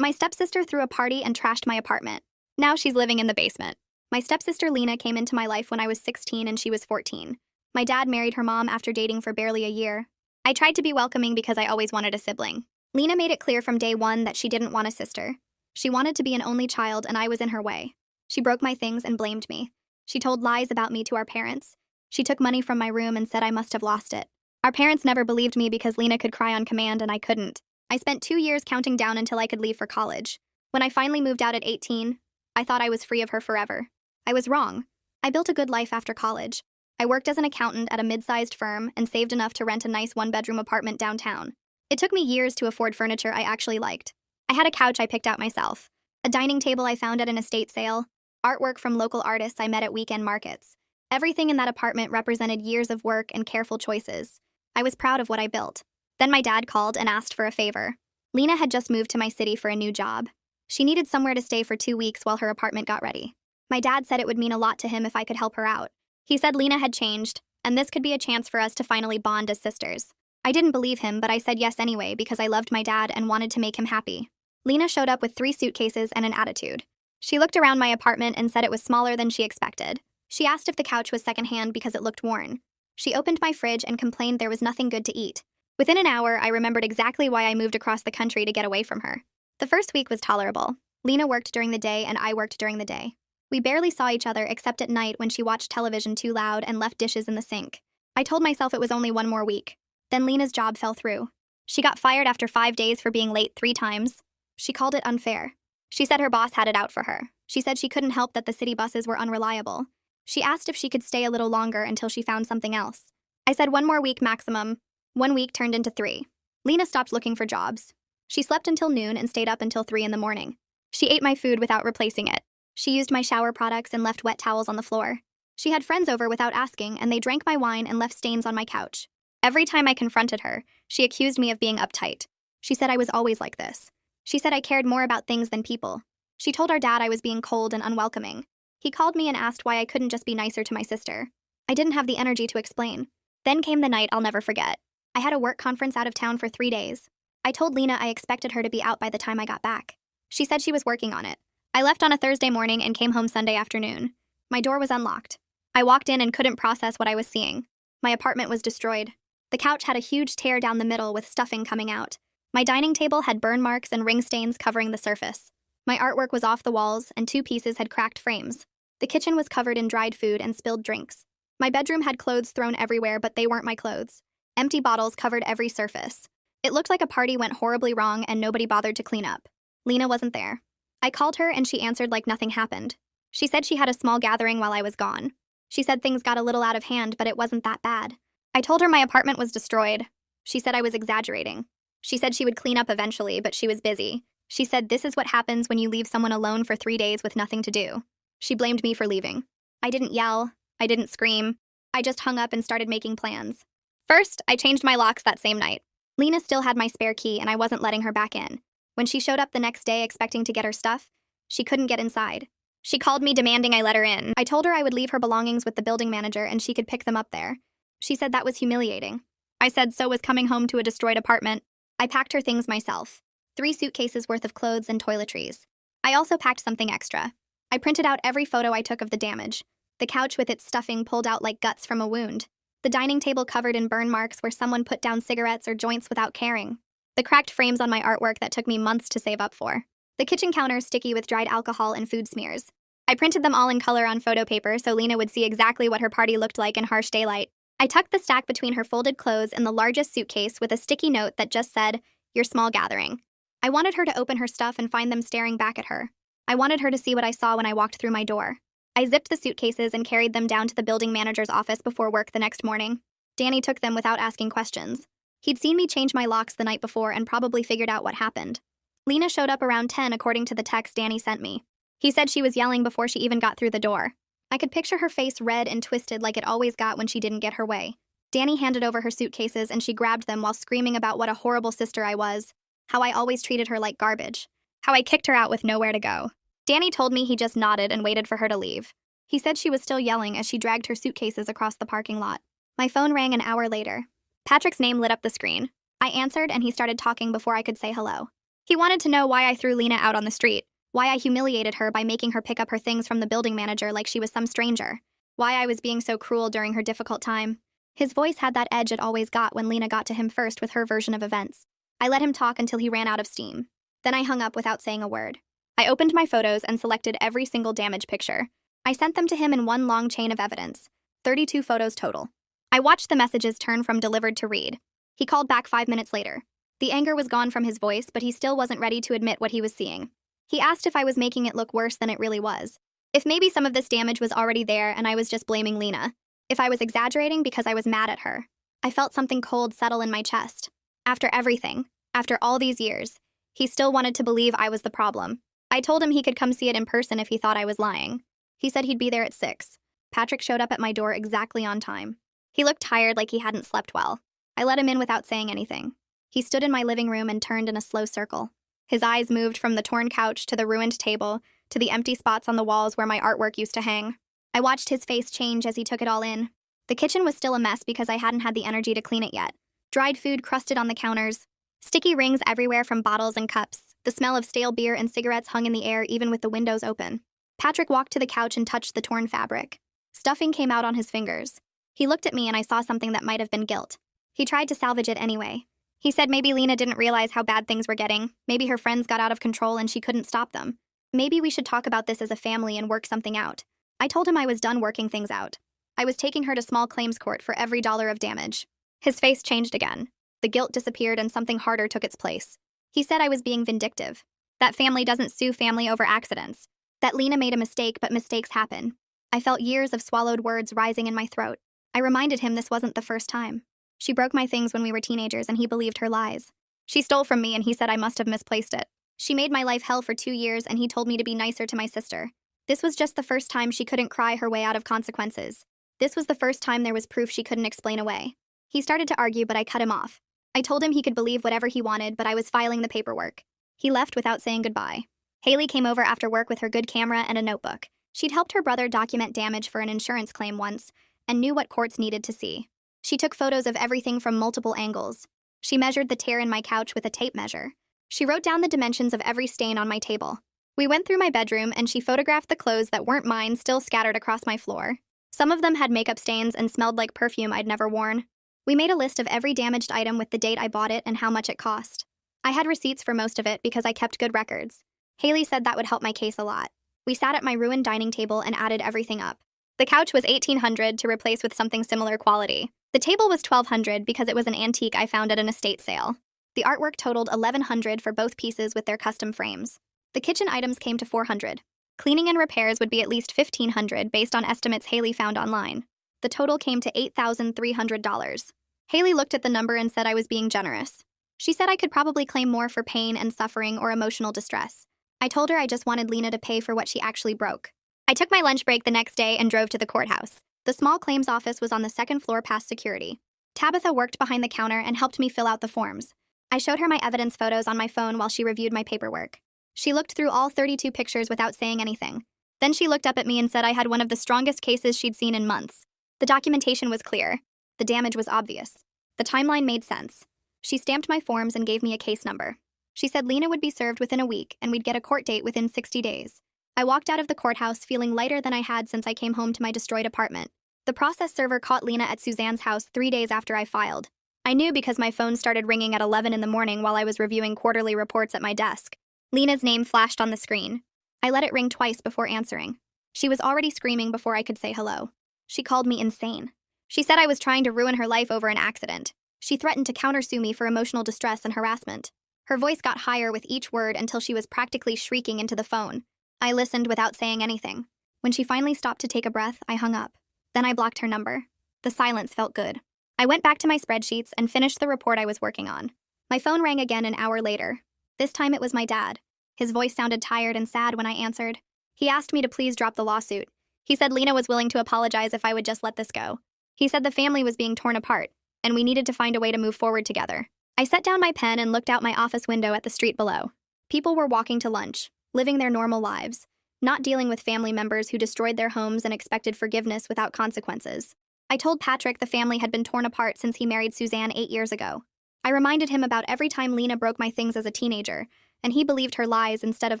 My stepsister threw a party and trashed my apartment. Now she's living in the basement. My stepsister Lena came into my life when I was 16 and she was 14. My dad married her mom after dating for barely a year. I tried to be welcoming because I always wanted a sibling. Lena made it clear from day one that she didn't want a sister. She wanted to be an only child and I was in her way. She broke my things and blamed me. She told lies about me to our parents. She took money from my room and said I must have lost it. Our parents never believed me because Lena could cry on command and I couldn't. I spent 2 years counting down until I could leave for college. When I finally moved out at 18, I thought I was free of her forever. I was wrong. I built a good life after college. I worked as an accountant at a mid-sized firm and saved enough to rent a nice one-bedroom apartment downtown. It took me years to afford furniture I actually liked. I had a couch I picked out myself, a dining table I found at an estate sale, artwork from local artists I met at weekend markets. Everything in that apartment represented years of work and careful choices. I was proud of what I built. Then my dad called and asked for a favor. Lena had just moved to my city for a new job. She needed somewhere to stay for 2 weeks while her apartment got ready. My dad said it would mean a lot to him if I could help her out. He said Lena had changed, and this could be a chance for us to finally bond as sisters. I didn't believe him, but I said yes anyway because I loved my dad and wanted to make him happy. Lena showed up with 3 suitcases and an attitude. She looked around my apartment and said it was smaller than she expected. She asked if the couch was secondhand because it looked worn. She opened my fridge and complained there was nothing good to eat. Within an hour, I remembered exactly why I moved across the country to get away from her. The first week was tolerable. Lena worked during the day and I worked during the day. We barely saw each other except at night when she watched television too loud and left dishes in the sink. I told myself it was only 1 more week. Then Lena's job fell through. She got fired after 5 days for being late 3 times. She called it unfair. She said her boss had it out for her. She said she couldn't help that the city buses were unreliable. She asked if she could stay a little longer until she found something else. I said 1 more week maximum. 1 week turned into 3. Lena stopped looking for jobs. She slept until noon and stayed up until 3 in the morning. She ate my food without replacing it. She used my shower products and left wet towels on the floor. She had friends over without asking, and they drank my wine and left stains on my couch. Every time I confronted her, she accused me of being uptight. She said I was always like this. She said I cared more about things than people. She told our dad I was being cold and unwelcoming. He called me and asked why I couldn't just be nicer to my sister. I didn't have the energy to explain. Then came the night I'll never forget. I had a work conference out of town for 3 days. I told Lena I expected her to be out by the time I got back. She said she was working on it. I left on a Thursday morning and came home Sunday afternoon. My door was unlocked. I walked in and couldn't process what I was seeing. My apartment was destroyed. The couch had a huge tear down the middle with stuffing coming out. My dining table had burn marks and ring stains covering the surface. My artwork was off the walls and 2 pieces had cracked frames. The kitchen was covered in dried food and spilled drinks. My bedroom had clothes thrown everywhere, but they weren't my clothes. Empty bottles covered every surface. It looked like a party went horribly wrong and nobody bothered to clean up. Lena wasn't there. I called her and she answered like nothing happened. She said she had a small gathering while I was gone. She said things got a little out of hand, but it wasn't that bad. I told her my apartment was destroyed. She said I was exaggerating. She said she would clean up eventually, but she was busy. She said this is what happens when you leave someone alone for 3 days with nothing to do. She blamed me for leaving. I didn't yell. I didn't scream. I just hung up and started making plans. First, I changed my locks that same night. Lena still had my spare key and I wasn't letting her back in. When she showed up the next day expecting to get her stuff, she couldn't get inside. She called me demanding I let her in. I told her I would leave her belongings with the building manager and she could pick them up there. She said that was humiliating. I said so was coming home to a destroyed apartment. I packed her things myself. 3 suitcases worth of clothes and toiletries. I also packed something extra. I printed out every photo I took of the damage. The couch with its stuffing pulled out like guts from a wound. The dining table covered in burn marks where someone put down cigarettes or joints without caring. The cracked frames on my artwork that took me months to save up for. The kitchen counter sticky with dried alcohol and food smears. I printed them all in color on photo paper so Lena would see exactly what her party looked like in harsh daylight. I tucked the stack between her folded clothes in the largest suitcase with a sticky note that just said, "Your small gathering." I wanted her to open her stuff and find them staring back at her. I wanted her to see what I saw when I walked through my door. I zipped the suitcases and carried them down to the building manager's office before work the next morning. Danny took them without asking questions. He'd seen me change my locks the night before and probably figured out what happened. Lena showed up around 10 according to the text Danny sent me. He said she was yelling before she even got through the door. I could picture her face red and twisted like it always got when she didn't get her way. Danny handed over her suitcases and she grabbed them while screaming about what a horrible sister I was, how I always treated her like garbage, how I kicked her out with nowhere to go. Danny told me he just nodded and waited for her to leave. He said she was still yelling as she dragged her suitcases across the parking lot. My phone rang an hour later. Patrick's name lit up the screen. I answered and he started talking before I could say hello. He wanted to know why I threw Lena out on the street, why I humiliated her by making her pick up her things from the building manager like she was some stranger, why I was being so cruel during her difficult time. His voice had that edge it always got when Lena got to him first with her version of events. I let him talk until he ran out of steam. Then I hung up without saying a word. I opened my photos and selected every single damage picture. I sent them to him in one long chain of evidence. 32 photos total. I watched the messages turn from delivered to read. He called back 5 minutes later. The anger was gone from his voice, but he still wasn't ready to admit what he was seeing. He asked if I was making it look worse than it really was. If maybe some of this damage was already there and I was just blaming Lena. If I was exaggerating because I was mad at her. I felt something cold settle in my chest. After everything, after all these years, he still wanted to believe I was the problem. I told him he could come see it in person if he thought I was lying. He said he'd be there at 6. Patrick showed up at my door exactly on time. He looked tired, like he hadn't slept well. I let him in without saying anything. He stood in my living room and turned in a slow circle. His eyes moved from the torn couch to the ruined table to the empty spots on the walls where my artwork used to hang. I watched his face change as he took it all in. The kitchen was still a mess because I hadn't had the energy to clean it yet. Dried food crusted on the counters. Sticky rings everywhere from bottles and cups. The smell of stale beer and cigarettes hung in the air even with the windows open. Patrick walked to the couch and touched the torn fabric. Stuffing came out on his fingers. He looked at me and I saw something that might have been guilt. He tried to salvage it anyway. He said maybe Lena didn't realize how bad things were getting. Maybe her friends got out of control and she couldn't stop them. Maybe we should talk about this as a family and work something out. I told him I was done working things out. I was taking her to small claims court for every dollar of damage. His face changed again. The guilt disappeared and something harder took its place. He said I was being vindictive. That family doesn't sue family over accidents. That Lena made a mistake, but mistakes happen. I felt years of swallowed words rising in my throat. I reminded him this wasn't the first time. She broke my things when we were teenagers and he believed her lies. She stole from me and he said I must have misplaced it. She made my life hell for 2 years and he told me to be nicer to my sister. This was just the first time she couldn't cry her way out of consequences. This was the first time there was proof she couldn't explain away. He started to argue, but I cut him off. I told him he could believe whatever he wanted, but I was filing the paperwork. He left without saying goodbye. Haley came over after work with her good camera and a notebook. She'd helped her brother document damage for an insurance claim once and knew what courts needed to see. She took photos of everything from multiple angles. She measured the tear in my couch with a tape measure. She wrote down the dimensions of every stain on my table. We went through my bedroom and she photographed the clothes that weren't mine still scattered across my floor. Some of them had makeup stains and smelled like perfume I'd never worn. We made a list of every damaged item with the date I bought it and how much it cost. I had receipts for most of it because I kept good records. Haley said that would help my case a lot. We sat at my ruined dining table and added everything up. The couch was $1,800 to replace with something similar quality. The table was $1,200 because it was an antique I found at an estate sale. The artwork totaled $1,100 for both pieces with their custom frames. The kitchen items came to $400. Cleaning and repairs would be at least $1,500 based on estimates Haley found online. The total came to $8,300. Haley looked at the number and said I was being generous. She said I could probably claim more for pain and suffering or emotional distress. I told her I just wanted Lena to pay for what she actually broke. I took my lunch break the next day and drove to the courthouse. The small claims office was on the second floor past security. Tabitha worked behind the counter and helped me fill out the forms. I showed her my evidence photos on my phone while she reviewed my paperwork. She looked through all 32 pictures without saying anything. Then she looked up at me and said I had one of the strongest cases she'd seen in months. The documentation was clear. The damage was obvious. The timeline made sense. She stamped my forms and gave me a case number. She said Lena would be served within a week and we'd get a court date within 60 days. I walked out of the courthouse feeling lighter than I had since I came home to my destroyed apartment. The process server caught Lena at Suzanne's house 3 days after I filed. I knew because my phone started ringing at 11 in the morning while I was reviewing quarterly reports at my desk. Lena's name flashed on the screen. I let it ring twice before answering. She was already screaming before I could say hello. She called me insane. She said I was trying to ruin her life over an accident. She threatened to countersue me for emotional distress and harassment. Her voice got higher with each word until she was practically shrieking into the phone. I listened without saying anything. When she finally stopped to take a breath, I hung up. Then I blocked her number. The silence felt good. I went back to my spreadsheets and finished the report I was working on. My phone rang again an hour later. This time it was my dad. His voice sounded tired and sad when I answered. He asked me to please drop the lawsuit. He said Lena was willing to apologize if I would just let this go. He said the family was being torn apart, and we needed to find a way to move forward together. I set down my pen and looked out my office window at the street below. People were walking to lunch, living their normal lives, not dealing with family members who destroyed their homes and expected forgiveness without consequences. I told Patrick the family had been torn apart since he married Suzanne 8 years ago. I reminded him about every time Lena broke my things as a teenager, and he believed her lies instead of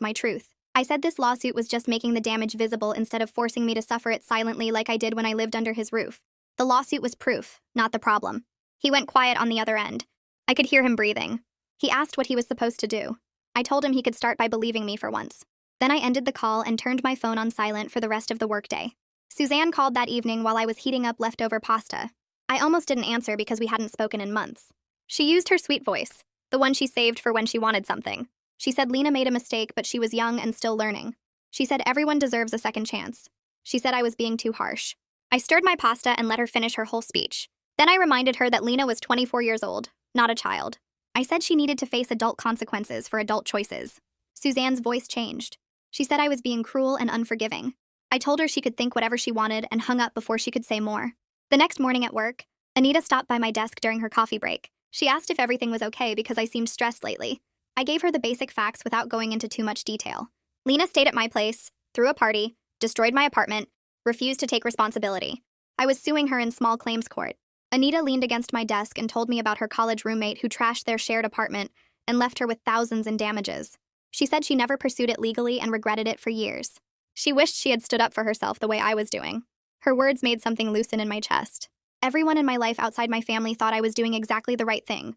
my truth. I said this lawsuit was just making the damage visible instead of forcing me to suffer it silently like I did when I lived under his roof. The lawsuit was proof, not the problem. He went quiet on the other end. I could hear him breathing. He asked what he was supposed to do. I told him he could start by believing me for once. Then I ended the call and turned my phone on silent for the rest of the workday. Suzanne called that evening while I was heating up leftover pasta. I almost didn't answer because we hadn't spoken in months. She used her sweet voice, the one she saved for when she wanted something. She said Lena made a mistake, but she was young and still learning. She said everyone deserves a second chance. She said I was being too harsh. I stirred my pasta and let her finish her whole speech. Then I reminded her that Lena was 24 years old, not a child. I said she needed to face adult consequences for adult choices. Suzanne's voice changed. She said I was being cruel and unforgiving. I told her she could think whatever she wanted and hung up before she could say more. The next morning at work, Anita stopped by my desk during her coffee break. She asked if everything was okay because I seemed stressed lately. I gave her the basic facts without going into too much detail. Lena stayed at my place, threw a party, destroyed my apartment, refused to take responsibility. I was suing her in small claims court. Anita leaned against my desk and told me about her college roommate who trashed their shared apartment and left her with thousands in damages. She said she never pursued it legally and regretted it for years. She wished she had stood up for herself the way I was doing. Her words made something loosen in my chest. Everyone in my life outside my family thought I was doing exactly the right thing.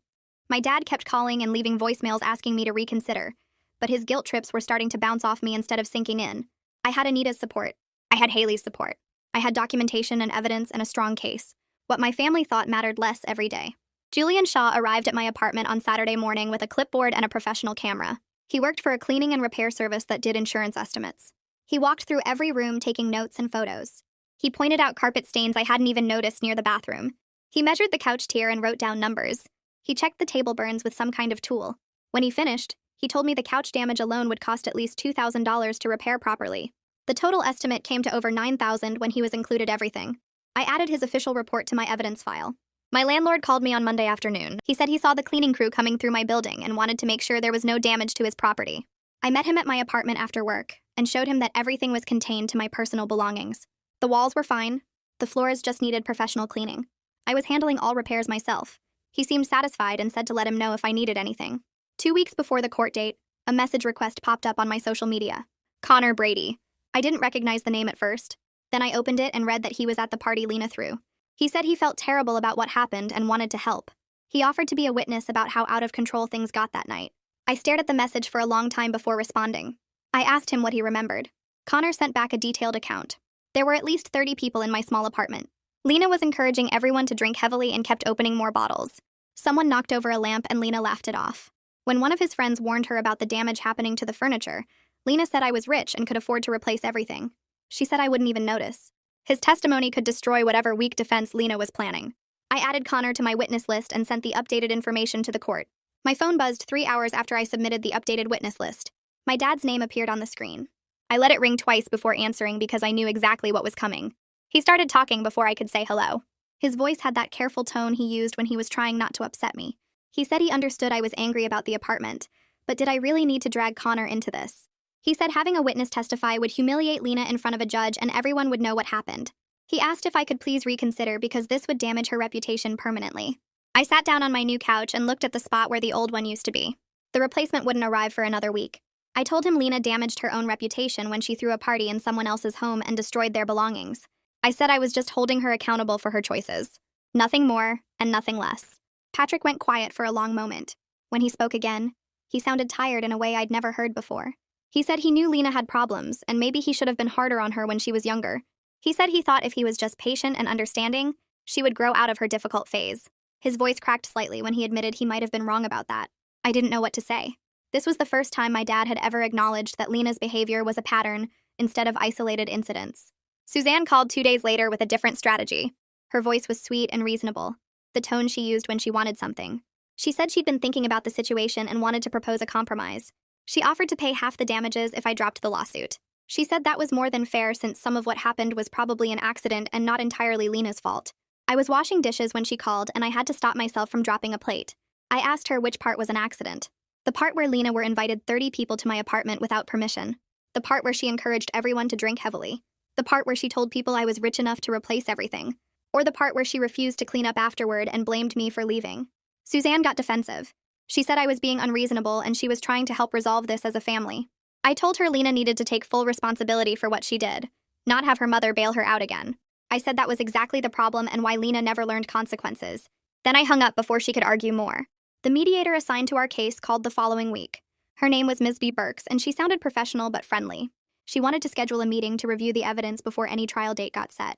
My dad kept calling and leaving voicemails asking me to reconsider, but his guilt trips were starting to bounce off me instead of sinking in. I had Anita's support. I had Haley's support. I had documentation and evidence and a strong case. What my family thought mattered less every day. Julian Shaw arrived at my apartment on Saturday morning with a clipboard and a professional camera. He worked for a cleaning and repair service that did insurance estimates. He walked through every room taking notes and photos. He pointed out carpet stains I hadn't even noticed near the bathroom. He measured the couch tier and wrote down numbers. He checked the table burns with some kind of tool. When he finished, he told me the couch damage alone would cost at least $2,000 to repair properly. The total estimate came to over $9,000 when he was included everything. I added his official report to my evidence file. My landlord called me on Monday afternoon. He said he saw the cleaning crew coming through my building and wanted to make sure there was no damage to his property. I met him at my apartment after work and showed him that everything was contained to my personal belongings. The walls were fine. The floors just needed professional cleaning. I was handling all repairs myself. He seemed satisfied and said to let him know if I needed anything. 2 weeks before the court date, a message request popped up on my social media. Connor Brady. I didn't recognize the name at first. Then I opened it and read that he was at the party Lena threw. He said he felt terrible about what happened and wanted to help. He offered to be a witness about how out of control things got that night. I stared at the message for a long time before responding. I asked him what he remembered. Connor sent back a detailed account. There were at least 30 people in my small apartment. Lena was encouraging everyone to drink heavily and kept opening more bottles. Someone knocked over a lamp and Lena laughed it off. When one of his friends warned her about the damage happening to the furniture, Lena said I was rich and could afford to replace everything. She said I wouldn't even notice. His testimony could destroy whatever weak defense Lena was planning. I added Connor to my witness list and sent the updated information to the court. My phone buzzed 3 hours after I submitted the updated witness list. My dad's name appeared on the screen. I let it ring twice before answering because I knew exactly what was coming. He started talking before I could say hello. His voice had that careful tone he used when he was trying not to upset me. He said he understood I was angry about the apartment, but did I really need to drag Connor into this? He said having a witness testify would humiliate Lena in front of a judge and everyone would know what happened. He asked if I could please reconsider because this would damage her reputation permanently. I sat down on my new couch and looked at the spot where the old one used to be. The replacement wouldn't arrive for another week. I told him Lena damaged her own reputation when she threw a party in someone else's home and destroyed their belongings. I said I was just holding her accountable for her choices. Nothing more and nothing less. Patrick went quiet for a long moment. When he spoke again, he sounded tired in a way I'd never heard before. He said he knew Lena had problems and maybe he should have been harder on her when she was younger. He said he thought if he was just patient and understanding, she would grow out of her difficult phase. His voice cracked slightly when he admitted he might have been wrong about that. I didn't know what to say. This was the first time my dad had ever acknowledged that Lena's behavior was a pattern instead of isolated incidents. Suzanne called 2 days later with a different strategy. Her voice was sweet and reasonable, the tone she used when she wanted something. She said she'd been thinking about the situation and wanted to propose a compromise. She offered to pay half the damages if I dropped the lawsuit. She said that was more than fair since some of what happened was probably an accident and not entirely Lena's fault. I was washing dishes when she called and I had to stop myself from dropping a plate. I asked her which part was an accident. The part where Lena were invited 30 people to my apartment without permission. The part where she encouraged everyone to drink heavily. The part where she told people I was rich enough to replace everything. Or the part where she refused to clean up afterward and blamed me for leaving. Suzanne got defensive. She said I was being unreasonable and she was trying to help resolve this as a family. I told her Lena needed to take full responsibility for what she did, not have her mother bail her out again. I said that was exactly the problem and why Lena never learned consequences. Then I hung up before she could argue more. The mediator assigned to our case called the following week. Her name was Ms. B. Burks, and she sounded professional but friendly. She wanted to schedule a meeting to review the evidence before any trial date got set.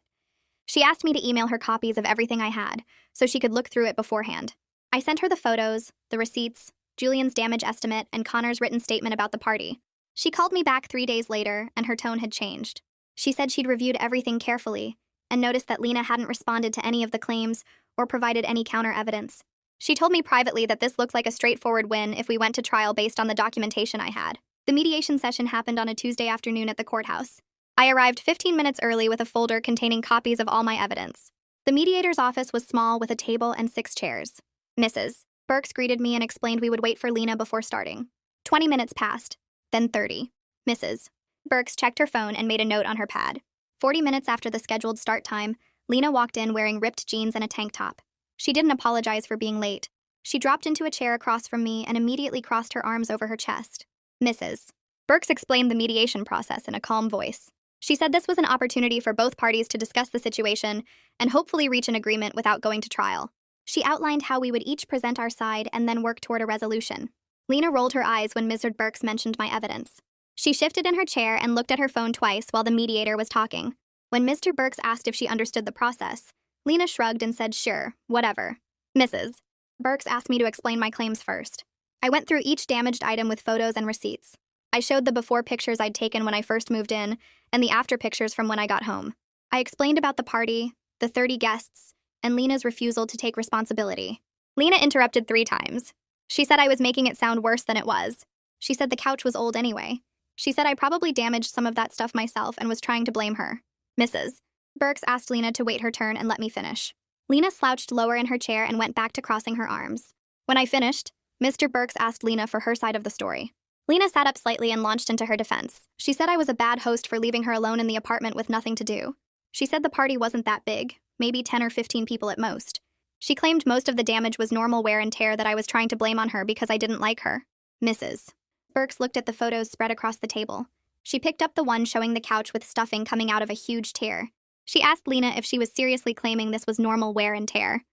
She asked me to email her copies of everything I had, so she could look through it beforehand. I sent her the photos, the receipts, Julian's damage estimate, and Connor's written statement about the party. She called me back 3 days later, and her tone had changed. She said she'd reviewed everything carefully, and noticed that Lena hadn't responded to any of the claims or provided any counter evidence. She told me privately that this looked like a straightforward win if we went to trial based on the documentation I had. The mediation session happened on a Tuesday afternoon at the courthouse. I arrived 15 minutes early with a folder containing copies of all my evidence. The mediator's office was small with a table and 6 chairs. Mrs. Burks greeted me and explained we would wait for Lena before starting. 20 minutes passed, then 30. Mrs. Burks checked her phone and made a note on her pad. 40 minutes after the scheduled start time, Lena walked in wearing ripped jeans and a tank top. She didn't apologize for being late. She dropped into a chair across from me and immediately crossed her arms over her chest. Mrs. Burks explained the mediation process in a calm voice. She said this was an opportunity for both parties to discuss the situation and hopefully reach an agreement without going to trial. She outlined how we would each present our side and then work toward a resolution. Lena rolled her eyes when Mrs. Burks mentioned my evidence. She shifted in her chair and looked at her phone twice while the mediator was talking. When Mr. Burks asked if she understood the process, Lena shrugged and said, "Sure, whatever." Mrs. Burks asked me to explain my claims first. I went through each damaged item with photos and receipts. I showed the before pictures I'd taken when I first moved in and the after pictures from when I got home. I explained about the party, the 30 guests, and Lena's refusal to take responsibility. Lena interrupted 3 times. She said I was making it sound worse than it was. She said the couch was old anyway. She said I probably damaged some of that stuff myself and was trying to blame her. Mrs. Burks asked Lena to wait her turn and let me finish. Lena slouched lower in her chair and went back to crossing her arms. When I finished, Mr. Burks asked Lena for her side of the story. Lena sat up slightly and launched into her defense. She said I was a bad host for leaving her alone in the apartment with nothing to do. She said the party wasn't that big, maybe 10 or 15 people at most. She claimed most of the damage was normal wear and tear that I was trying to blame on her because I didn't like her. Mrs. Burks looked at the photos spread across the table. She picked up the one showing the couch with stuffing coming out of a huge tear. She asked Lena if she was seriously claiming this was normal wear and tear.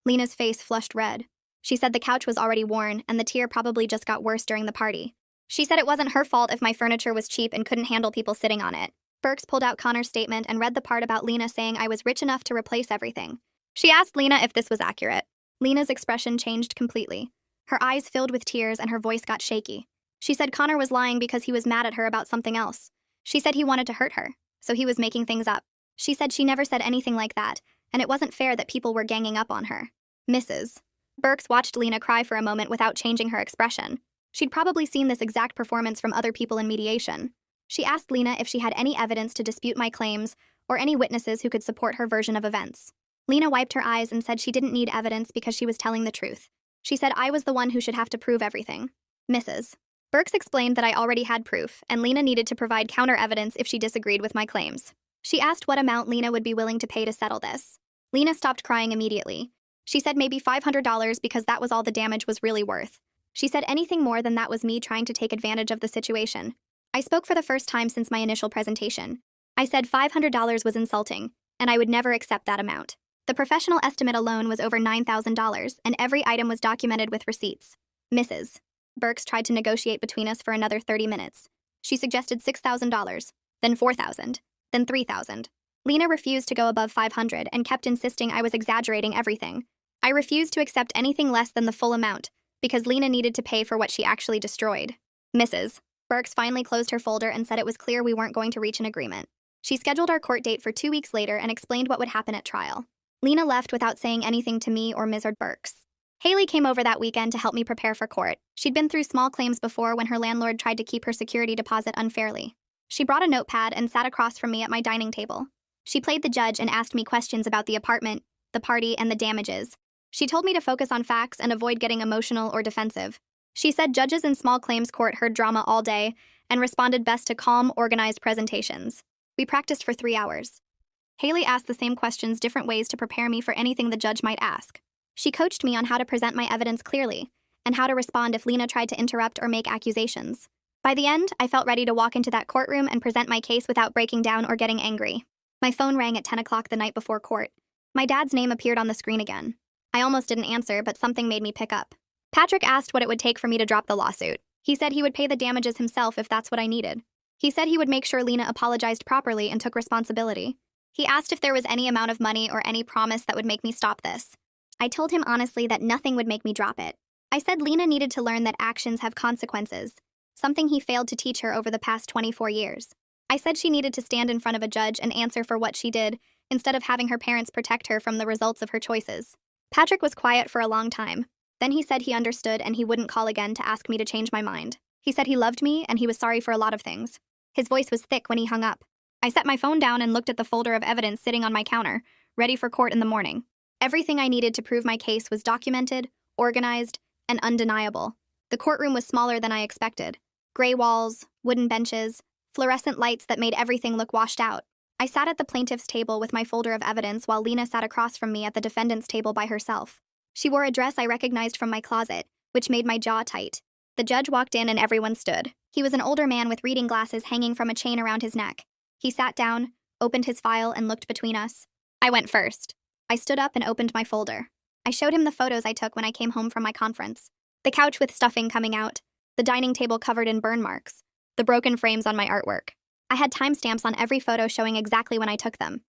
Lena's face flushed red. She said the couch was already worn and the tear probably just got worse during the party. She said it wasn't her fault if my furniture was cheap and couldn't handle people sitting on it. Burks pulled out Connor's statement and read the part about Lena saying I was rich enough to replace everything. She asked Lena if this was accurate. Lena's expression changed completely. Her eyes filled with tears and her voice got shaky. She said Connor was lying because he was mad at her about something else. She said he wanted to hurt her, so he was making things up. She said she never said anything like that, and it wasn't fair that people were ganging up on her. Mrs. Burks watched Lena cry for a moment without changing her expression. She'd probably seen this exact performance from other people in mediation. She asked Lena if she had any evidence to dispute my claims or any witnesses who could support her version of events. Lena wiped her eyes and said she didn't need evidence because she was telling the truth. She said I was the one who should have to prove everything. Mrs. Burks explained that I already had proof, and Lena needed to provide counter evidence if she disagreed with my claims. She asked what amount Lena would be willing to pay to settle this. Lena stopped crying immediately. She said maybe $500 because that was all the damage was really worth. She said anything more than that was me trying to take advantage of the situation. I spoke for the first time since my initial presentation. I said $500 was insulting, and I would never accept that amount. The professional estimate alone was over $9,000, and every item was documented with receipts. Mrs. Burks tried to negotiate between us for another 30 minutes. She suggested $6,000, then $4,000, then $3,000. Lena refused to go above $500 and kept insisting I was exaggerating everything. I refused to accept anything less than the full amount because Lena needed to pay for what she actually destroyed. Mrs. Burks finally closed her folder and said it was clear we weren't going to reach an agreement. She scheduled our court date for 2 weeks later and explained what would happen at trial. Lena left without saying anything to me or Mrs. Burks. Haley came over that weekend to help me prepare for court. She'd been through small claims before when her landlord tried to keep her security deposit unfairly. She brought a notepad and sat across from me at my dining table. She played the judge and asked me questions about the apartment, the party, and the damages. She told me to focus on facts and avoid getting emotional or defensive. She said judges in small claims court heard drama all day and responded best to calm, organized presentations. We practiced for 3 hours. Haley asked the same questions different ways to prepare me for anything the judge might ask. She coached me on how to present my evidence clearly and how to respond if Lena tried to interrupt or make accusations. By the end, I felt ready to walk into that courtroom and present my case without breaking down or getting angry. My phone rang at 10 o'clock the night before court. My dad's name appeared on the screen again. I almost didn't answer, but something made me pick up. Patrick asked what it would take for me to drop the lawsuit. He said he would pay the damages himself if that's what I needed. He said he would make sure Lena apologized properly and took responsibility. He asked if there was any amount of money or any promise that would make me stop this. I told him honestly that nothing would make me drop it. I said Lena needed to learn that actions have consequences, something he failed to teach her over the past 24 years. I said she needed to stand in front of a judge and answer for what she did, instead of having her parents protect her from the results of her choices. Patrick was quiet for a long time. Then he said he understood and he wouldn't call again to ask me to change my mind. He said he loved me and he was sorry for a lot of things. His voice was thick when he hung up. I set my phone down and looked at the folder of evidence sitting on my counter, ready for court in the morning. Everything I needed to prove my case was documented, organized, and undeniable. The courtroom was smaller than I expected. Gray walls, wooden benches, fluorescent lights that made everything look washed out. I sat at the plaintiff's table with my folder of evidence while Lena sat across from me at the defendant's table by herself. She wore a dress I recognized from my closet, which made my jaw tight. The judge walked in and everyone stood. He was an older man with reading glasses hanging from a chain around his neck. He sat down, opened his file, and looked between us. I went first. I stood up and opened my folder. I showed him the photos I took when I came home from my conference. The couch with stuffing coming out, the dining table covered in burn marks, the broken frames on my artwork. I had timestamps on every photo showing exactly when I took them.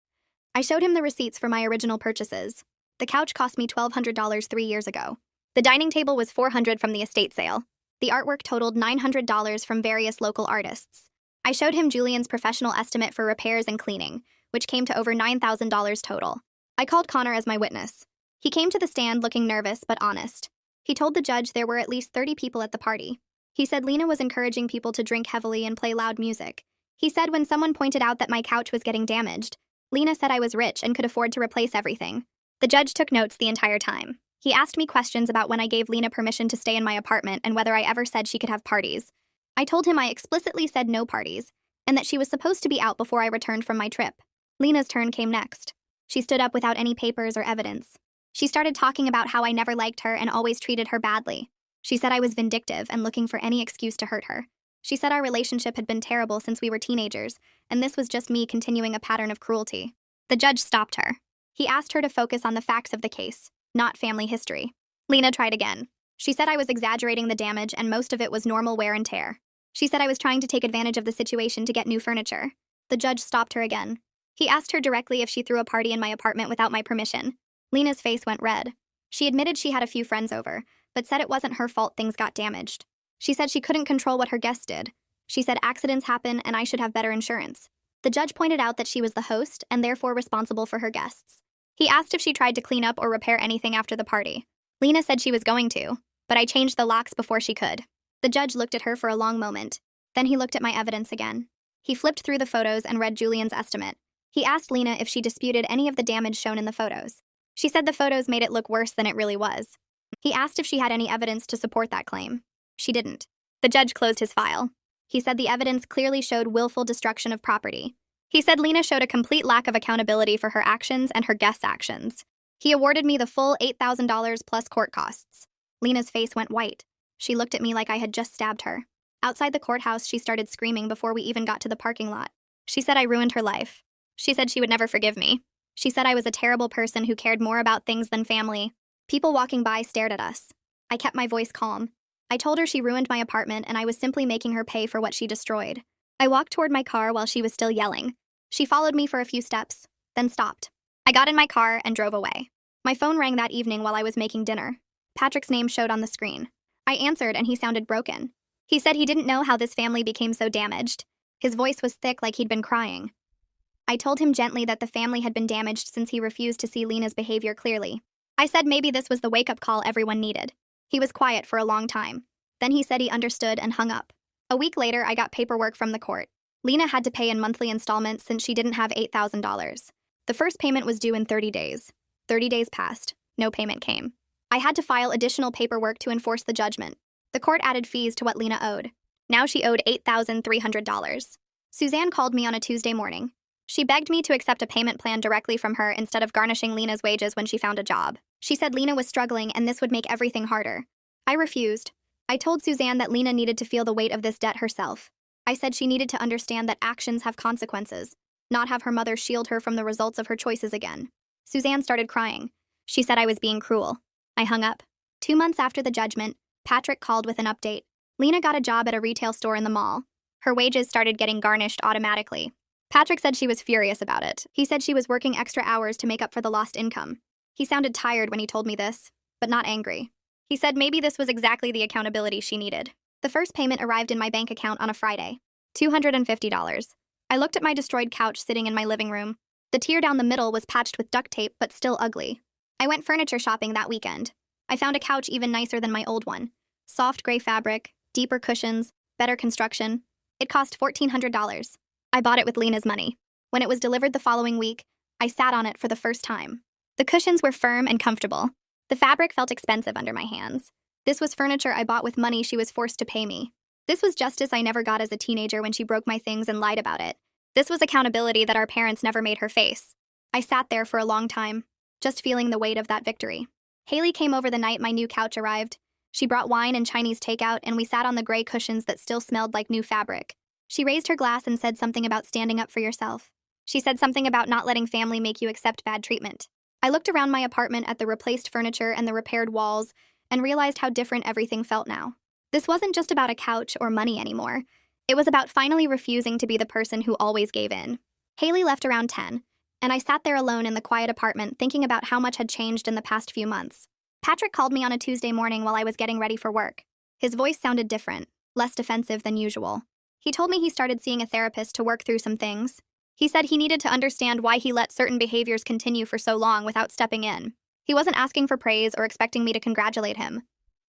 I showed him the receipts for my original purchases. The couch cost me $1,200 3 years ago. The dining table was $400 from the estate sale. The artwork totaled $900 from various local artists. I showed him Julian's professional estimate for repairs and cleaning, which came to over $9,000 total. I called Connor as my witness. He came to the stand looking nervous but honest. He told the judge there were at least 30 people at the party. He said Lena was encouraging people to drink heavily and play loud music. He said when someone pointed out that my couch was getting damaged, Lena said I was rich and could afford to replace everything. The judge took notes the entire time. He asked me questions about when I gave Lena permission to stay in my apartment and whether I ever said she could have parties. I told him I explicitly said no parties, and that she was supposed to be out before I returned from my trip. Lena's turn came next. She stood up without any papers or evidence. She started talking about how I never liked her and always treated her badly. She said I was vindictive and looking for any excuse to hurt her. She said our relationship had been terrible since we were teenagers, and this was just me continuing a pattern of cruelty. The judge stopped her. He asked her to focus on the facts of the case, not family history. Lena tried again. She said I was exaggerating the damage and most of it was normal wear and tear. She said I was trying to take advantage of the situation to get new furniture. The judge stopped her again. He asked her directly if she threw a party in my apartment without my permission. Lena's face went red. She admitted she had a few friends over, but said it wasn't her fault things got damaged. She said she couldn't control what her guests did. She said accidents happen and I should have better insurance. The judge pointed out that she was the host and therefore responsible for her guests. He asked if she tried to clean up or repair anything after the party. Lena said she was going to, but I changed the locks before she could. The judge looked at her for a long moment. Then he looked at my evidence again. He flipped through the photos and read Julian's estimate. He asked Lena if she disputed any of the damage shown in the photos. She said the photos made it look worse than it really was. He asked if she had any evidence to support that claim. She didn't. The judge closed his file. He said the evidence clearly showed willful destruction of property. He said Lena showed a complete lack of accountability for her actions and her guests' actions. He awarded me the full $8,000 plus court costs. Lena's face went white. She looked at me like I had just stabbed her. Outside the courthouse, she started screaming before we even got to the parking lot. She said I ruined her life. She said she would never forgive me. She said I was a terrible person who cared more about things than family. People walking by stared at us. I kept my voice calm. I told her she ruined my apartment and I was simply making her pay for what she destroyed. I walked toward my car while she was still yelling. She followed me for a few steps, then stopped. I got in my car and drove away. My phone rang that evening while I was making dinner. Patrick's name showed on the screen. I answered and he sounded broken. He said he didn't know how this family became so damaged. His voice was thick like he'd been crying. I told him gently that the family had been damaged since he refused to see Lena's behavior clearly. I said maybe this was the wake-up call everyone needed. He was quiet for a long time. Then he said he understood and hung up. A week later, I got paperwork from the court. Lena had to pay in monthly installments since she didn't have $8,000. The first payment was due in 30 days. 30 days passed. No payment came. I had to file additional paperwork to enforce the judgment. The court added fees to what Lena owed. Now she owed $8,300. Suzanne called me on a Tuesday morning. She begged me to accept a payment plan directly from her instead of garnishing Lena's wages when she found a job. She said Lena was struggling and this would make everything harder. I refused. I told Suzanne that Lena needed to feel the weight of this debt herself. I said she needed to understand that actions have consequences, not have her mother shield her from the results of her choices again. Suzanne started crying. She said I was being cruel. I hung up. 2 months after the judgment, Patrick called with an update. Lena got a job at a retail store in the mall. Her wages started getting garnished automatically. Patrick said she was furious about it. He said she was working extra hours to make up for the lost income. He sounded tired when he told me this, but not angry. He said maybe this was exactly the accountability she needed. The first payment arrived in my bank account on a Friday. $250. I looked at my destroyed couch sitting in my living room. The tier down the middle was patched with duct tape, but still ugly. I went furniture shopping that weekend. I found a couch even nicer than my old one. Soft gray fabric, deeper cushions, better construction. It cost $1,400. I bought it with Lena's money. When it was delivered the following week, I sat on it for the first time. The cushions were firm and comfortable. The fabric felt expensive under my hands. This was furniture I bought with money she was forced to pay me. This was justice I never got as a teenager when she broke my things and lied about it. This was accountability that our parents never made her face. I sat there for a long time, just feeling the weight of that victory. Haley came over the night my new couch arrived. She brought wine and Chinese takeout, and we sat on the gray cushions that still smelled like new fabric. She raised her glass and said something about standing up for yourself. She said something about not letting family make you accept bad treatment. I looked around my apartment at the replaced furniture and the repaired walls and realized how different everything felt now. This wasn't just about a couch or money anymore. It was about finally refusing to be the person who always gave in. Haley left around 10, and I sat there alone in the quiet apartment thinking about how much had changed in the past few months. Patrick called me on a Tuesday morning while I was getting ready for work. His voice sounded different, less defensive than usual. He told me he started seeing a therapist to work through some things. He said he needed to understand why he let certain behaviors continue for so long without stepping in. He wasn't asking for praise or expecting me to congratulate him.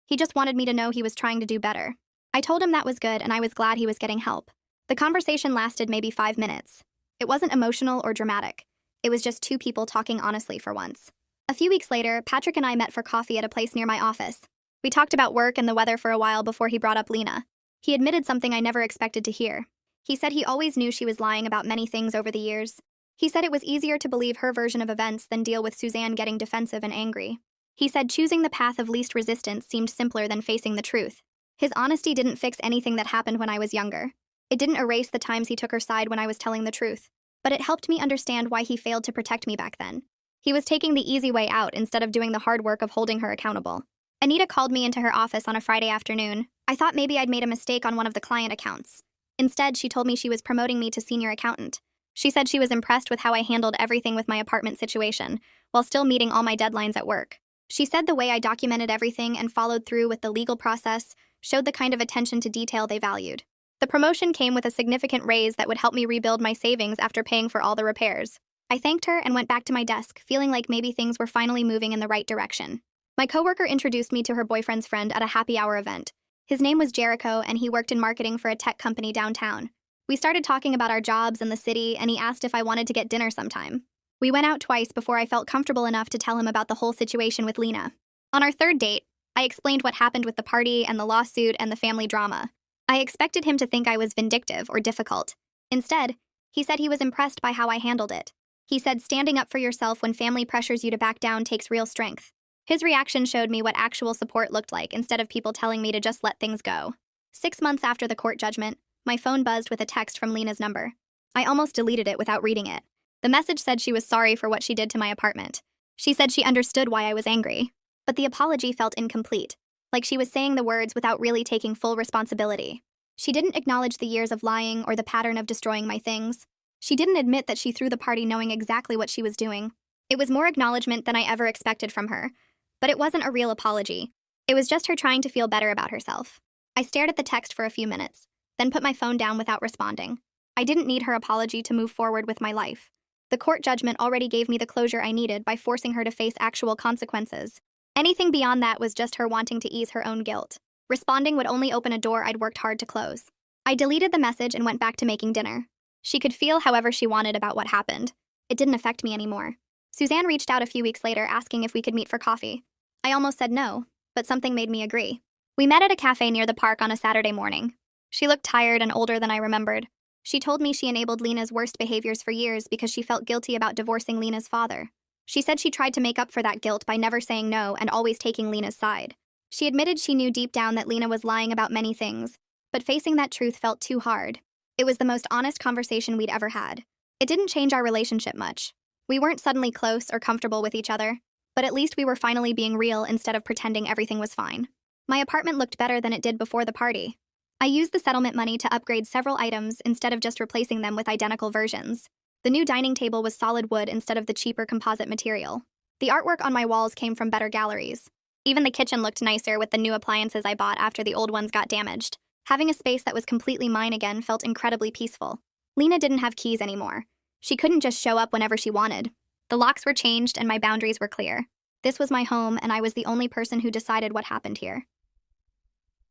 He just wanted me to know he was trying to do better. I told him that was good and I was glad he was getting help. The conversation lasted maybe 5 minutes. It wasn't emotional or dramatic. It was just two people talking honestly for once. A few weeks later, Patrick and I met for coffee at a place near my office. We talked about work and the weather for a while before he brought up Lena. He admitted something I never expected to hear. He said he always knew she was lying about many things over the years. He said it was easier to believe her version of events than deal with Suzanne getting defensive and angry. He said choosing the path of least resistance seemed simpler than facing the truth. His honesty didn't fix anything that happened when I was younger. It didn't erase the times he took her side when I was telling the truth. But it helped me understand why he failed to protect me back then. He was taking the easy way out instead of doing the hard work of holding her accountable. Anita called me into her office on a Friday afternoon. I thought maybe I'd made a mistake on one of the client accounts. Instead, she told me she was promoting me to senior accountant. She said she was impressed with how I handled everything with my apartment situation, while still meeting all my deadlines at work. She said the way I documented everything and followed through with the legal process showed the kind of attention to detail they valued. The promotion came with a significant raise that would help me rebuild my savings after paying for all the repairs. I thanked her and went back to my desk, feeling like maybe things were finally moving in the right direction. My coworker introduced me to her boyfriend's friend at a happy hour event. His name was Jericho, and he worked in marketing for a tech company downtown. We started talking about our jobs and the city, and he asked if I wanted to get dinner sometime. We went out twice before I felt comfortable enough to tell him about the whole situation with Lena. On our third date, I explained what happened with the party and the lawsuit and the family drama. I expected him to think I was vindictive or difficult. Instead, he said he was impressed by how I handled it. He said standing up for yourself when family pressures you to back down takes real strength. His reaction showed me what actual support looked like instead of people telling me to just let things go. 6 months after the court judgment, my phone buzzed with a text from Lena's number. I almost deleted it without reading it. The message said she was sorry for what she did to my apartment. She said she understood why I was angry. But the apology felt incomplete, like she was saying the words without really taking full responsibility. She didn't acknowledge the years of lying or the pattern of destroying my things. She didn't admit that she threw the party knowing exactly what she was doing. It was more acknowledgement than I ever expected from her. But it wasn't a real apology. It was just her trying to feel better about herself. I stared at the text for a few minutes, then put my phone down without responding. I didn't need her apology to move forward with my life. The court judgment already gave me the closure I needed by forcing her to face actual consequences. Anything beyond that was just her wanting to ease her own guilt. Responding would only open a door I'd worked hard to close. I deleted the message and went back to making dinner. She could feel however she wanted about what happened. It didn't affect me anymore. Suzanne reached out a few weeks later asking if we could meet for coffee. I almost said no, but something made me agree. We met at a cafe near the park on a Saturday morning. She looked tired and older than I remembered. She told me she enabled Lena's worst behaviors for years because she felt guilty about divorcing Lena's father. She said she tried to make up for that guilt by never saying no and always taking Lena's side. She admitted she knew deep down that Lena was lying about many things, but facing that truth felt too hard. It was the most honest conversation we'd ever had. It didn't change our relationship much. We weren't suddenly close or comfortable with each other, but at least we were finally being real instead of pretending everything was fine. My apartment looked better than it did before the party. I used the settlement money to upgrade several items instead of just replacing them with identical versions. The new dining table was solid wood instead of the cheaper composite material. The artwork on my walls came from better galleries. Even the kitchen looked nicer with the new appliances I bought after the old ones got damaged. Having a space that was completely mine again felt incredibly peaceful. Lena didn't have keys anymore. She couldn't just show up whenever she wanted. The locks were changed and my boundaries were clear. This was my home, and I was the only person who decided what happened here.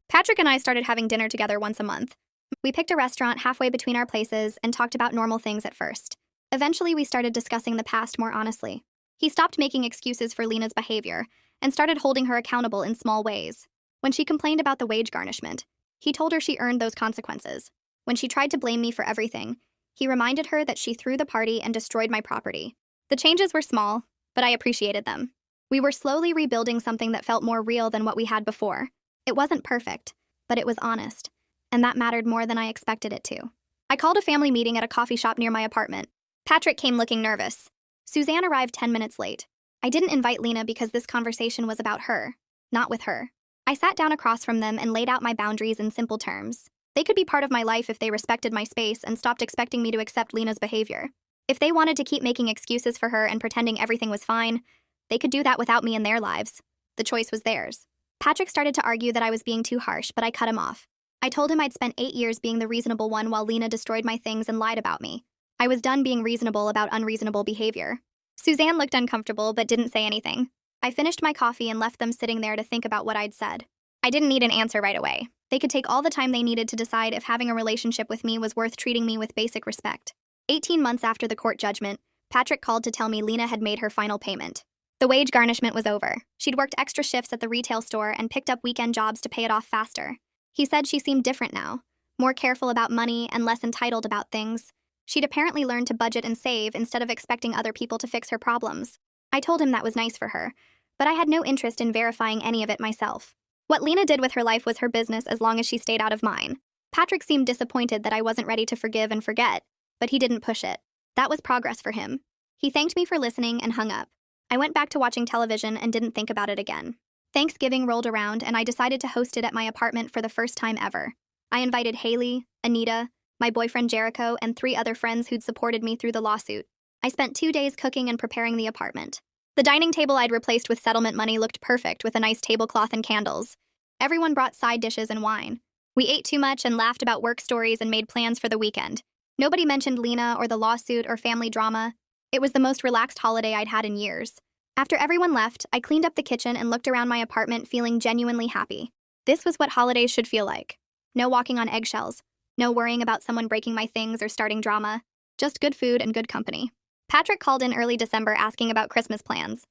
Patrick and I started having dinner together once a month. We picked a restaurant halfway between our places and talked about normal things at first. Eventually, we started discussing the past more honestly. He stopped making excuses for Lena's behavior and started holding her accountable in small ways. When she complained about the wage garnishment, he told her she earned those consequences. When she tried to blame me for everything, he reminded her that she threw the party and destroyed my property. The changes were small, but I appreciated them. We were slowly rebuilding something that felt more real than what we had before. It wasn't perfect, but it was honest, and that mattered more than I expected it to. I called a family meeting at a coffee shop near my apartment. Patrick came looking nervous. Suzanne arrived 10 minutes late. I didn't invite Lena because this conversation was about her, not with her. I sat down across from them and laid out my boundaries in simple terms. They could be part of my life if they respected my space and stopped expecting me to accept Lena's behavior. If they wanted to keep making excuses for her and pretending everything was fine, they could do that without me in their lives. The choice was theirs. Patrick started to argue that I was being too harsh, but I cut him off. I told him I'd spent 8 years being the reasonable one while Lena destroyed my things and lied about me. I was done being reasonable about unreasonable behavior. Suzanne looked uncomfortable but didn't say anything. I finished my coffee and left them sitting there to think about what I'd said. I didn't need an answer right away. They could take all the time they needed to decide if having a relationship with me was worth treating me with basic respect. 18 months after the court judgment, Patrick called to tell me Lena had made her final payment. The wage garnishment was over. She'd worked extra shifts at the retail store and picked up weekend jobs to pay it off faster. He said she seemed different now, more careful about money and less entitled about things. She'd apparently learned to budget and save instead of expecting other people to fix her problems. I told him that was nice for her, but I had no interest in verifying any of it myself. What Lena did with her life was her business as long as she stayed out of mine. Patrick seemed disappointed that I wasn't ready to forgive and forget, but he didn't push it. That was progress for him. He thanked me for listening and hung up. I went back to watching television and didn't think about it again. Thanksgiving rolled around and I decided to host it at my apartment for the first time ever. I invited Haley, Anita, my boyfriend Jericho, and 3 other friends who'd supported me through the lawsuit. I spent 2 days cooking and preparing the apartment. The dining table I'd replaced with settlement money looked perfect with a nice tablecloth and candles. Everyone brought side dishes and wine. We ate too much and laughed about work stories and made plans for the weekend. Nobody mentioned Lena or the lawsuit or family drama. It was the most relaxed holiday I'd had in years. After everyone left, I cleaned up the kitchen and looked around my apartment feeling genuinely happy. This was what holidays should feel like. No walking on eggshells. No worrying about someone breaking my things or starting drama. Just good food and good company. Patrick called in early December asking about Christmas plans.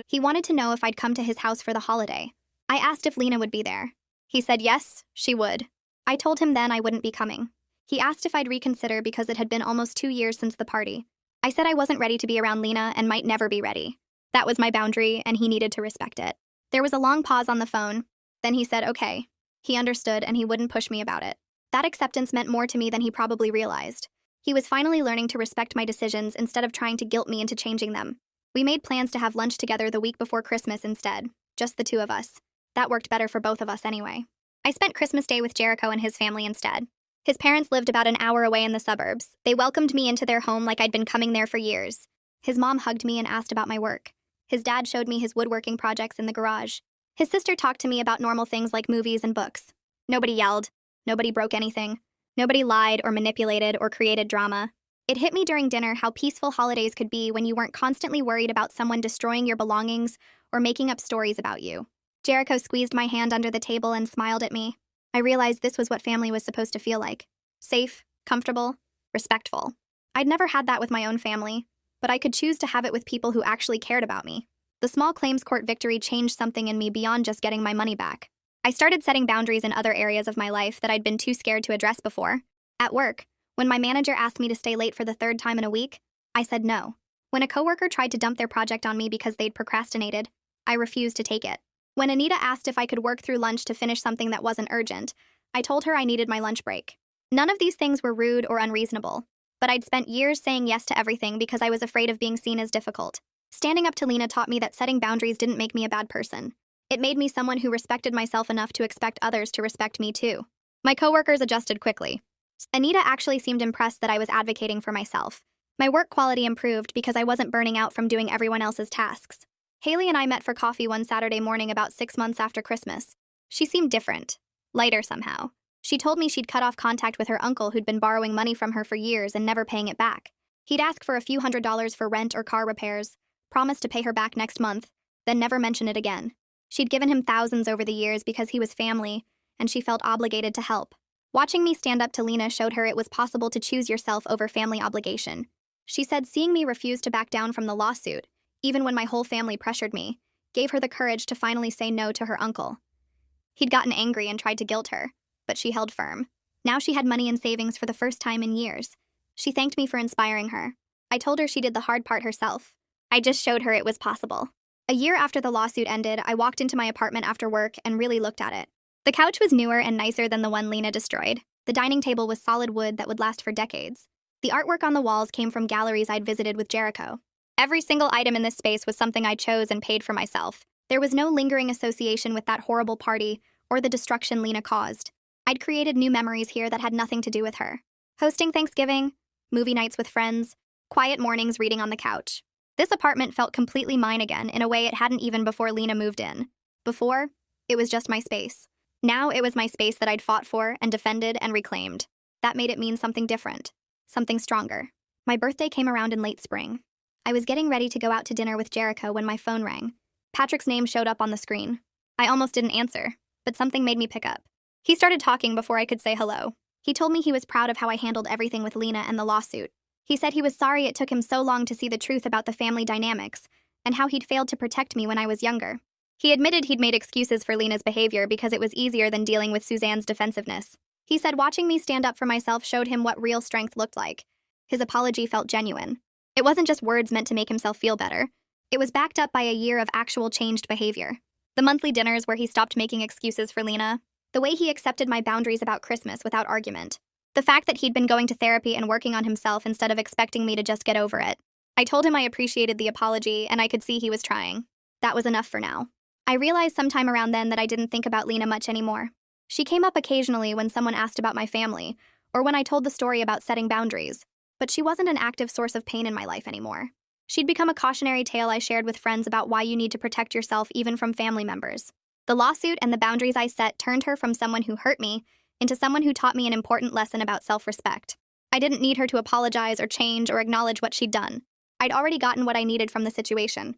He wanted to know if I'd come to his house for the holiday. I asked if Lena would be there. He said yes, she would. I told him then I wouldn't be coming. He asked if I'd reconsider because it had been almost 2 years since the party. I said I wasn't ready to be around Lena and might never be ready. That was my boundary, and he needed to respect it. There was a long pause on the phone. Then he said okay. He understood, and he wouldn't push me about it. That acceptance meant more to me than he probably realized. He was finally learning to respect my decisions instead of trying to guilt me into changing them. We made plans to have lunch together the week before Christmas instead, just the 2 of us. That worked better for both of us anyway. I spent Christmas Day with Jericho and his family instead. His parents lived about an hour away in the suburbs. They welcomed me into their home like I'd been coming there for years. His mom hugged me and asked about my work. His dad showed me his woodworking projects in the garage. His sister talked to me about normal things like movies and books. Nobody yelled. Nobody broke anything. Nobody lied or manipulated or created drama. It hit me during dinner how peaceful holidays could be when you weren't constantly worried about someone destroying your belongings or making up stories about you. Jericho squeezed my hand under the table and smiled at me. I realized this was what family was supposed to feel like. Safe, comfortable, respectful. I'd never had that with my own family, but I could choose to have it with people who actually cared about me. The small claims court victory changed something in me beyond just getting my money back. I started setting boundaries in other areas of my life that I'd been too scared to address before. At work, when my manager asked me to stay late for the 3rd time in a week, I said no. When a coworker tried to dump their project on me because they'd procrastinated, I refused to take it. When Anita asked if I could work through lunch to finish something that wasn't urgent, I told her I needed my lunch break. None of these things were rude or unreasonable, but I'd spent years saying yes to everything because I was afraid of being seen as difficult. Standing up to Lena taught me that setting boundaries didn't make me a bad person. It made me someone who respected myself enough to expect others to respect me too. My coworkers adjusted quickly. Anita actually seemed impressed that I was advocating for myself. My work quality improved because I wasn't burning out from doing everyone else's tasks. Haley and I met for coffee one Saturday morning about 6 months after Christmas. She seemed different, lighter somehow. She told me she'd cut off contact with her uncle who'd been borrowing money from her for years and never paying it back. He'd ask for a few $100s for rent or car repairs, promise to pay her back next month, then never mention it again. She'd given him thousands over the years because he was family, and she felt obligated to help. Watching me stand up to Lena showed her it was possible to choose yourself over family obligation. She said seeing me refuse to back down from the lawsuit, even when my whole family pressured me, gave her the courage to finally say no to her uncle. He'd gotten angry and tried to guilt her, but she held firm. Now she had money in savings for the first time in years. She thanked me for inspiring her. I told her she did the hard part herself. I just showed her it was possible. A year after the lawsuit ended, I walked into my apartment after work and really looked at it. The couch was newer and nicer than the one Lena destroyed. The dining table was solid wood that would last for decades. The artwork on the walls came from galleries I'd visited with Jericho. Every single item in this space was something I chose and paid for myself. There was no lingering association with that horrible party or the destruction Lena caused. I'd created new memories here that had nothing to do with her. Hosting Thanksgiving, movie nights with friends, quiet mornings reading on the couch. This apartment felt completely mine again in a way it hadn't even before Lena moved in. Before, it was just my space. Now it was my space that I'd fought for and defended and reclaimed. That made it mean something different, something stronger. My birthday came around in late spring. I was getting ready to go out to dinner with Jericho when my phone rang. Patrick's name showed up on the screen. I almost didn't answer, but something made me pick up. He started talking before I could say hello. He told me he was proud of how I handled everything with Lena and the lawsuit. He said he was sorry it took him so long to see the truth about the family dynamics and how he'd failed to protect me when I was younger. He admitted he'd made excuses for Lena's behavior because it was easier than dealing with Suzanne's defensiveness. He said watching me stand up for myself showed him what real strength looked like. His apology felt genuine. It wasn't just words meant to make himself feel better. It was backed up by a year of actual changed behavior. The monthly dinners where he stopped making excuses for Lena. The way he accepted my boundaries about Christmas without argument. The fact that he'd been going to therapy and working on himself instead of expecting me to just get over it. I told him I appreciated the apology and I could see he was trying. That was enough for now. I realized sometime around then that I didn't think about Lena much anymore. She came up occasionally when someone asked about my family, or when I told the story about setting boundaries, but she wasn't an active source of pain in my life anymore. She'd become a cautionary tale I shared with friends about why you need to protect yourself even from family members. The lawsuit and the boundaries I set turned her from someone who hurt me into someone who taught me an important lesson about self-respect. I didn't need her to apologize or change or acknowledge what she'd done. I'd already gotten what I needed from the situation.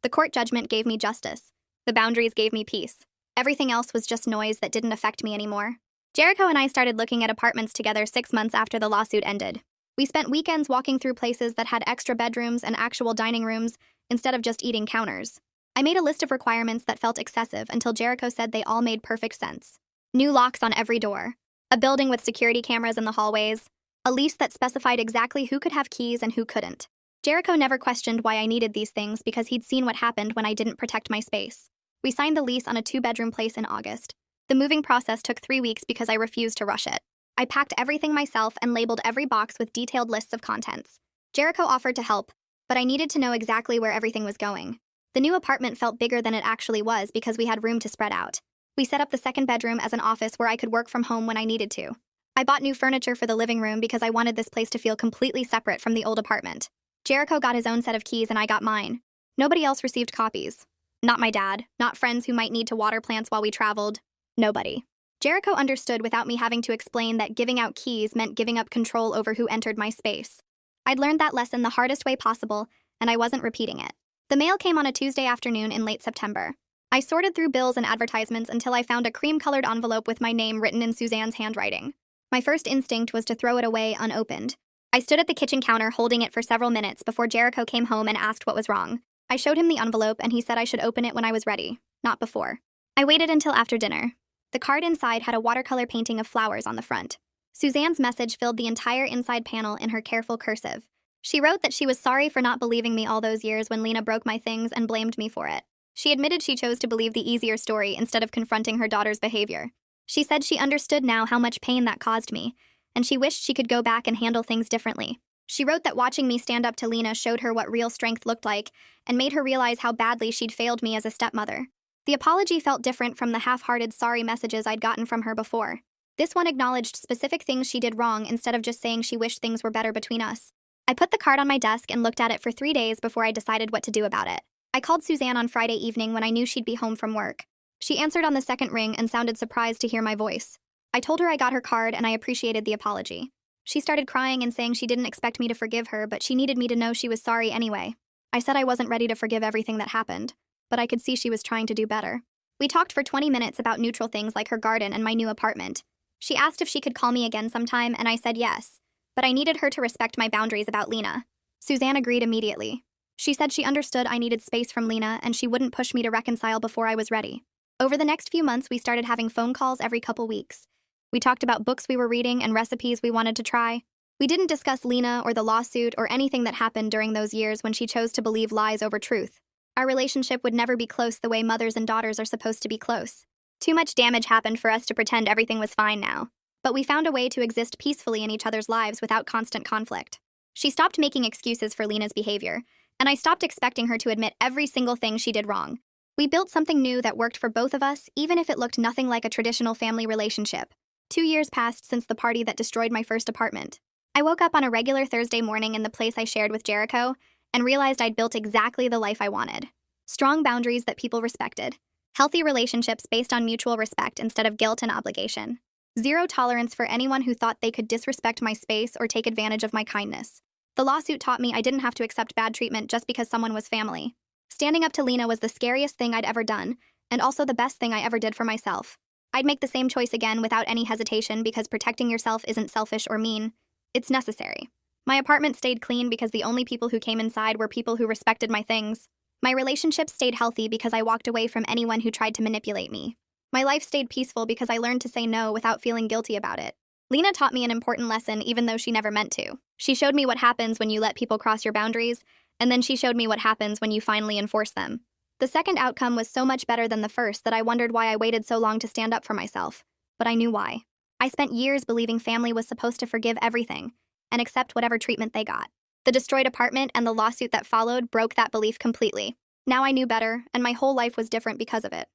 The court judgment gave me justice. The boundaries gave me peace. Everything else was just noise that didn't affect me anymore. Jericho and I started looking at apartments together 6 months after the lawsuit ended. We spent weekends walking through places that had extra bedrooms and actual dining rooms instead of just eating counters. I made a list of requirements that felt excessive until Jericho said they all made perfect sense. New locks on every door, a building with security cameras in the hallways, a lease that specified exactly who could have keys and who couldn't. Jericho never questioned why I needed these things because he'd seen what happened when I didn't protect my space. We signed the lease on a 2-bedroom place in August. The moving process took 3 weeks because I refused to rush it. I packed everything myself and labeled every box with detailed lists of contents. Jericho offered to help, but I needed to know exactly where everything was going. The new apartment felt bigger than it actually was because we had room to spread out. We set up the 2nd bedroom as an office where I could work from home when I needed to. I bought new furniture for the living room because I wanted this place to feel completely separate from the old apartment. Jericho got his own set of keys and I got mine. Nobody else received copies. Not my dad, not friends who might need to water plants while we traveled. Nobody. Jericho understood without me having to explain that giving out keys meant giving up control over who entered my space. I'd learned that lesson the hardest way possible, and I wasn't repeating it. The mail came on a Tuesday afternoon in late September. I sorted through bills and advertisements until I found a cream-colored envelope with my name written in Suzanne's handwriting. My first instinct was to throw it away unopened. I stood at the kitchen counter holding it for several minutes before Jericho came home and asked what was wrong. I showed him the envelope and he said I should open it when I was ready, not before. I waited until after dinner. The card inside had a watercolor painting of flowers on the front. Suzanne's message filled the entire inside panel in her careful cursive. She wrote that she was sorry for not believing me all those years when Lena broke my things and blamed me for it. She admitted she chose to believe the easier story instead of confronting her daughter's behavior. She said she understood now how much pain that caused me, and she wished she could go back and handle things differently. She wrote that watching me stand up to Lena showed her what real strength looked like and made her realize how badly she'd failed me as a stepmother. The apology felt different from the half-hearted sorry messages I'd gotten from her before. This one acknowledged specific things she did wrong instead of just saying she wished things were better between us. I put the card on my desk and looked at it for 3 days before I decided what to do about it. I called Suzanne on Friday evening when I knew she'd be home from work. She answered on the second ring and sounded surprised to hear my voice. I told her I got her card and I appreciated the apology. She started crying and saying she didn't expect me to forgive her, but she needed me to know she was sorry anyway. I said I wasn't ready to forgive everything that happened, but I could see she was trying to do better. We talked for 20 minutes about neutral things like her garden and my new apartment. She asked if she could call me again sometime, and I said yes, but I needed her to respect my boundaries about Lena. Suzanne agreed immediately. She said she understood I needed space from Lena and she wouldn't push me to reconcile before I was ready. Over the next few months, we started having phone calls every couple weeks. We talked about books we were reading and recipes we wanted to try. We didn't discuss Lena or the lawsuit or anything that happened during those years when she chose to believe lies over truth. Our relationship would never be close the way mothers and daughters are supposed to be close. Too much damage happened for us to pretend everything was fine now. But we found a way to exist peacefully in each other's lives without constant conflict. She stopped making excuses for Lena's behavior, and I stopped expecting her to admit every single thing she did wrong. We built something new that worked for both of us, even if it looked nothing like a traditional family relationship. 2 years passed since the party that destroyed my first apartment. I woke up on a regular Thursday morning in the place I shared with Jericho and realized I'd built exactly the life I wanted. Strong boundaries that people respected. Healthy relationships based on mutual respect instead of guilt and obligation. Zero tolerance for anyone who thought they could disrespect my space or take advantage of my kindness. The lawsuit taught me I didn't have to accept bad treatment just because someone was family. Standing up to Lena was the scariest thing I'd ever done, and also the best thing I ever did for myself. I'd make the same choice again without any hesitation because protecting yourself isn't selfish or mean. It's necessary. My apartment stayed clean because the only people who came inside were people who respected my things. My relationships stayed healthy because I walked away from anyone who tried to manipulate me. My life stayed peaceful because I learned to say no without feeling guilty about it. Lena taught me an important lesson even though she never meant to. She showed me what happens when you let people cross your boundaries, and then she showed me what happens when you finally enforce them. The second outcome was so much better than the first that I wondered why I waited so long to stand up for myself. But I knew why. I spent years believing family was supposed to forgive everything and accept whatever treatment they got. The destroyed apartment and the lawsuit that followed broke that belief completely. Now I knew better, and my whole life was different because of it.